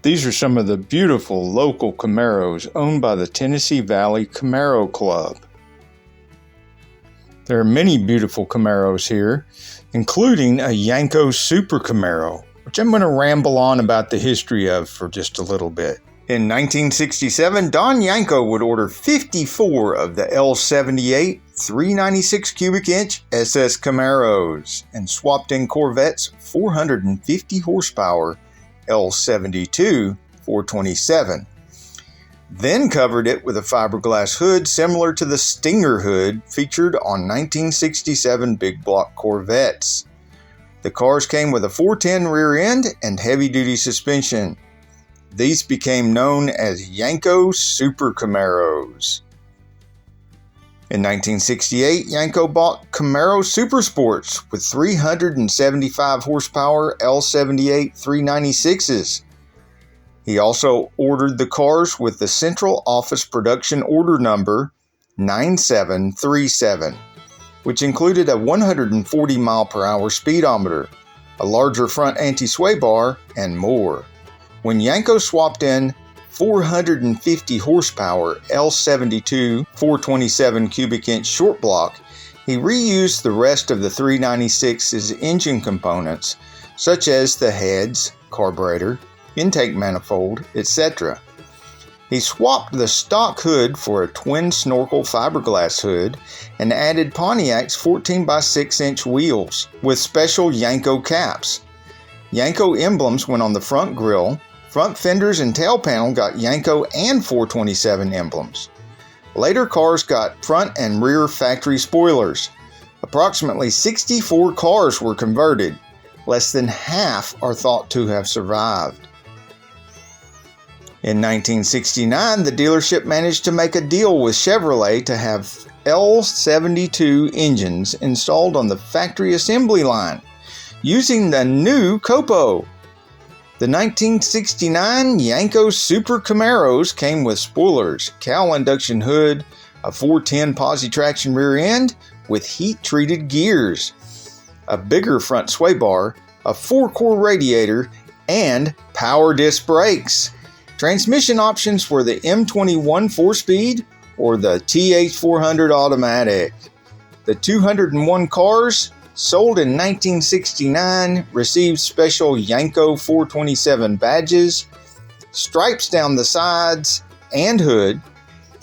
These are some of the beautiful local Camaros owned by the Tennessee Valley Camaro Club. There are many beautiful Camaros here, including a Yanko Super Camaro, which I'm going to ramble on about the history of for just a little bit. In 1967, Don Yanko would order 54 of the L78 396 cubic inch SS Camaros and swapped in Corvette's 450 horsepower L72 427. Then covered it with a fiberglass hood similar to the Stinger hood featured on 1967 big block Corvettes. The cars came with a 410 rear end and heavy-duty suspension. These became known as Yanko Super Camaros. In 1968, Yanko bought Camaro Super Sports with 375 horsepower L78 396s. He also ordered the cars with the Central Office Production Order Number 9737, which included a 140 mile per hour speedometer, a larger front anti-sway bar, and more. When Yanko swapped in 450 horsepower L72 427 cubic inch short block, he reused the rest of the 396's engine components, such as the heads, carburetor, intake manifold, etc. He swapped the stock hood for a twin snorkel fiberglass hood and added Pontiac's 14 by 6 inch wheels with special Yanko caps. Yanko emblems went on the front grille. Front fenders and tail panel got Yanko and 427 emblems. Later cars got front and rear factory spoilers. Approximately 64 cars were converted. Less than half are thought to have survived. In 1969, the dealership managed to make a deal with Chevrolet to have L72 engines installed on the factory assembly line using the new Copo. The 1969 Yanko Super Camaros came with spoilers, cowl induction hood, a 410 posi traction rear end with heat-treated gears, a bigger front sway bar, a 4-core radiator, and power disc brakes. Transmission options were the M21 4-speed or the TH400 automatic. The 201 cars sold in 1969 received special Yanko 427 badges, stripes down the sides and hood,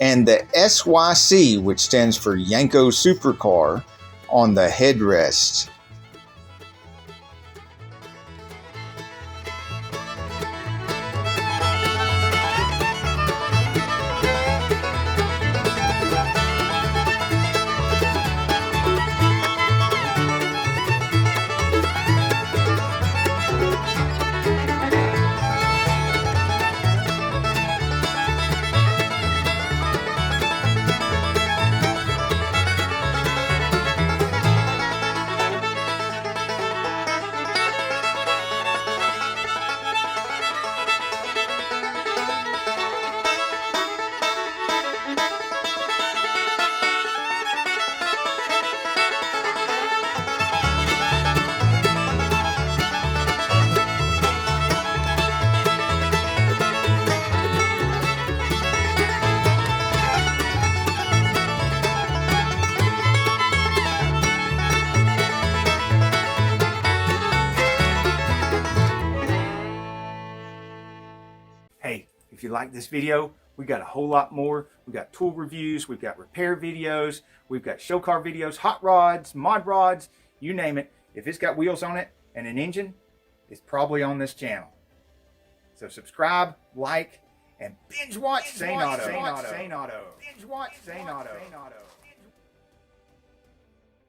and the SYC, which stands for Yanko Supercar, on the headrest. Hey, if you like this video, we got a whole lot more. We got tool reviews, we've got repair videos, we've got show car videos, hot rods, mod rods, you name it. If it's got wheels on it and an engine, it's probably on this channel. So subscribe, like, and binge watch Saneauto. Binge watch Saneauto.